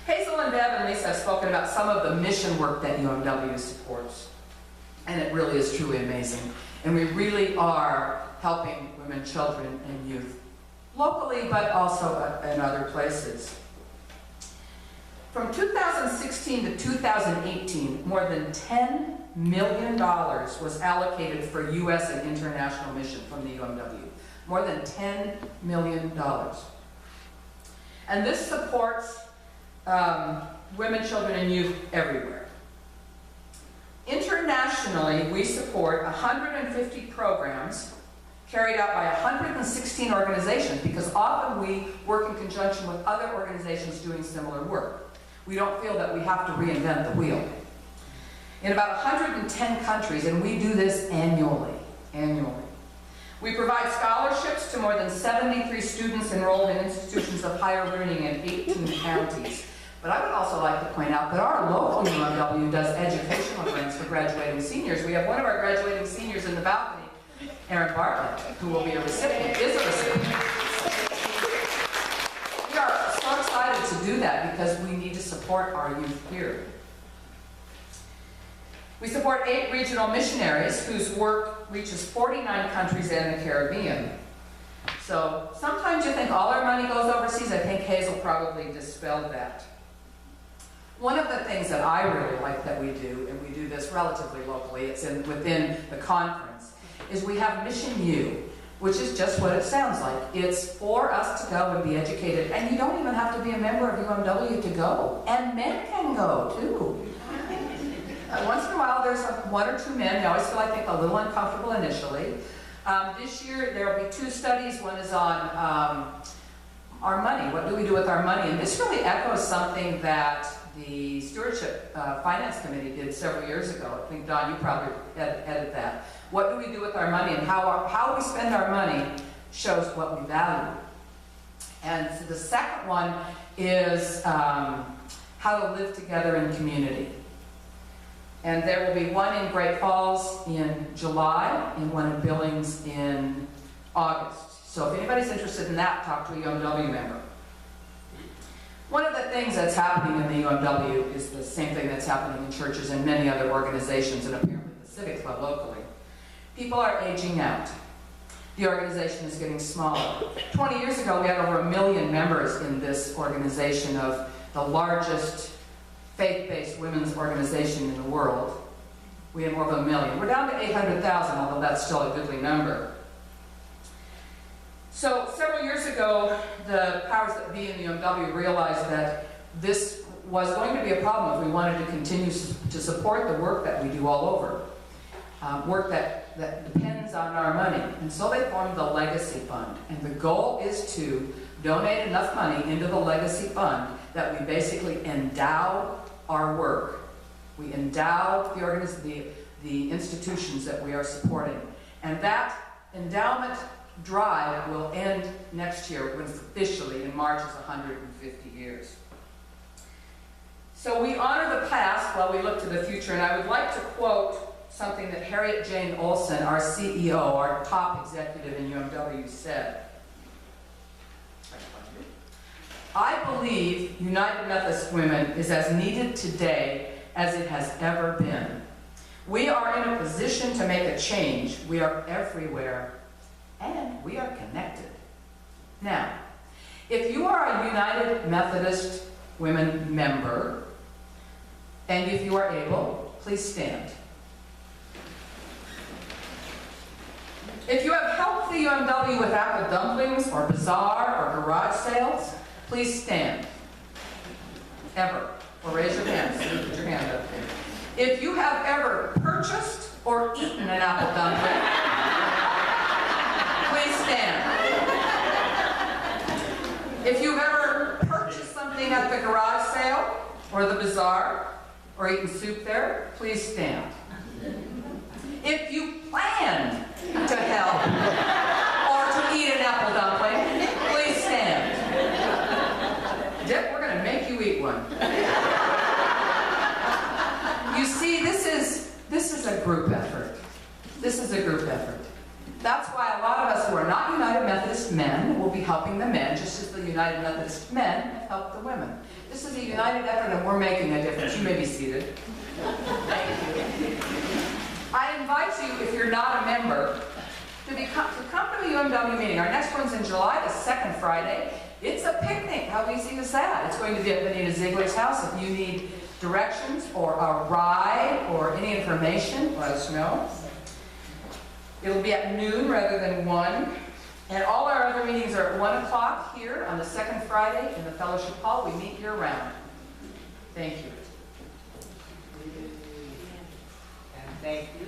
Hazel and Deb and Lisa have spoken about some of the mission work that UMW supports. And it really is truly amazing. And we really are helping women, children, and youth locally, but also in other places. From 2016 to 2018, more than $10 million was allocated for U.S. and international mission from the UMW. More than $10 million. And this supports women, children, and youth everywhere. Internationally, we support 150 programs carried out by 116 organizations, because often we work in conjunction with other organizations doing similar work. We don't feel that we have to reinvent the wheel. In about 110 countries, and we do this annually. We provide scholarships to more than 73 students enrolled in institutions of higher learning in 18 counties. But I would also like to point out that our local UMW does educational grants for graduating seniors. We have one of our graduating seniors in the balcony, Erin Bartlett, who will be a recipient, is a recipient. We are so excited to do that because we need to support our youth here. We support 8 regional missionaries whose work reaches 49 countries and the Caribbean. So sometimes you think all our money goes overseas. I think Hazel probably dispelled that. One of the things that I really like that we do, and we do this relatively locally, it's within the conference, is we have Mission U, which is just what it sounds like. It's for us to go and be educated, and you don't even have to be a member of UMW to go. And men can go, too. Once in a while, there's 1 or 2 men. They always feel, I think, a little uncomfortable initially. This year, there will be 2 studies. One is on our money. What do we do with our money? And this really echoes something that the Stewardship Finance Committee did several years ago. I think, Don, you probably edited that. What do we do with our money, and how we spend our money shows what we value. And so the second one is how to live together in community. And there will be one in Great Falls in July and one in Billings in August. So if anybody's interested in that, talk to a UMW member. One of the things that's happening in the UMW is the same thing that's happening in churches and many other organizations, and apparently the Civic Club locally. People are aging out. The organization is getting smaller. 20 years ago, we had over 1 million members in this organization, of the largest faith-based women's organization in the world. We had more than 1 million. We're down to 800,000, although that's still a goodly number. So several years ago, the powers that be in the UMW realized that this was going to be a problem if we wanted to continue to support the work that we do all over. Work that depends on our money. And so they formed the Legacy Fund. And the goal is to donate enough money into the Legacy Fund that we basically endow our work. We endow the institutions that we are supporting. And that endowment drive will end next year, when officially in March is 150 years. So we honor the past while we look to the future, and I would like to quote something that Harriet Jane Olsen, our CEO, our top executive in UMW, said. I believe United Methodist Women is as needed today as it has ever been. We are in a position to make a change. We are everywhere, and we are connected. Now, if you are a United Methodist Women member, and if you are able, please stand. If you have helped the UMW with apple dumplings, or bazaar, or garage sales, please stand. Ever. Or raise your hand. Put your hand up there. If you have ever purchased or eaten an apple dumpling, please stand. If you've ever purchased something at the garage sale, or the bazaar, or eaten soup there, please stand. If you plan to help or to eat an apple dumpling, please stand. Dick, we're going to make you eat one. You see, this is a group effort. This is a group effort. That's why a lot of us who are not United Methodist men will be helping the men, just as the United Methodist Men help the women. This is a united effort and we're making a difference. You may be seated. Thank you. I invite you, if you're not a member, to come to a UMW meeting. Our next one's in July, the second Friday. It's a picnic. How easy is that? It's going to be at Benita Ziegler's house. If you need directions or a ride or any information, let us know. It'll be at noon rather than 1. And all our other meetings are at 1 o'clock here on the second Friday in the fellowship hall. We meet year-round. Thank you. And thank you.